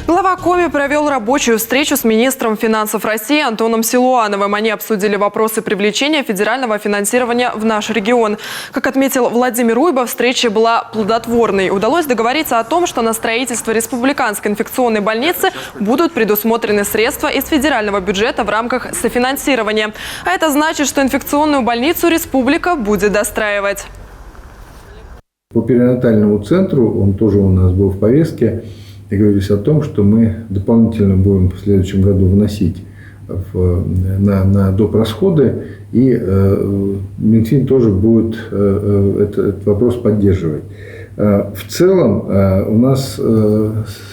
Глава Коми провел рабочую встречу с министром финансов России Антоном Силуановым. Они обсудили вопросы привлечения федерального финансирования в наш регион. Как отметил Владимир Уйба, встреча была плодотворной. Удалось договориться о том, что на строительство республиканской инфекционной больницы будут предусмотрены средства из федерального бюджета в рамках софинансирования. А это значит, что инфекционную больницу республика будет достраивать. По перинатальному центру, он тоже у нас был в повестке, договорились о том, что мы дополнительно будем в следующем году вносить на доп. Расходы, и Минфин тоже будет этот вопрос поддерживать. В целом у нас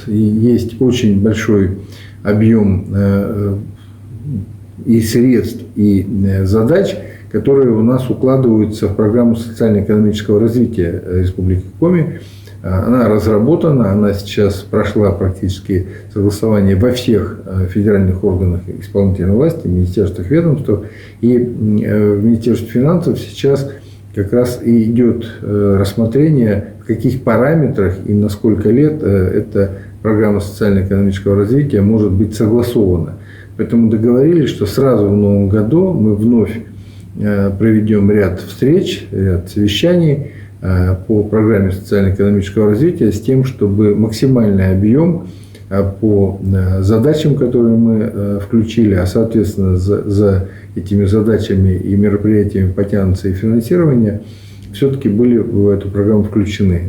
есть очень большой объем и средств, и задач, которые у нас укладываются в программу социально-экономического развития Республики Коми. Она разработана, она сейчас прошла практически согласование во всех федеральных органах исполнительной власти, министерствах, ведомствах. И в Министерстве финансов сейчас как раз и идет рассмотрение, в каких параметрах и на сколько лет эта программа социально-экономического развития может быть согласована. Поэтому договорились, что сразу в новом году мы вновь проведем ряд встреч, ряд совещаний по программе социально-экономического развития с тем, чтобы максимальный объем по задачам, которые мы включили, а соответственно за этими задачами и мероприятиями потянутся и финансирование, все-таки были в эту программу включены.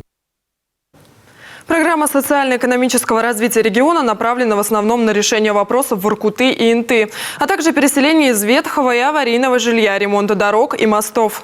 Программа социально-экономического развития региона направлена в основном на решение вопросов Воркуты и Инты, а также переселение из ветхого и аварийного жилья, ремонта дорог и мостов.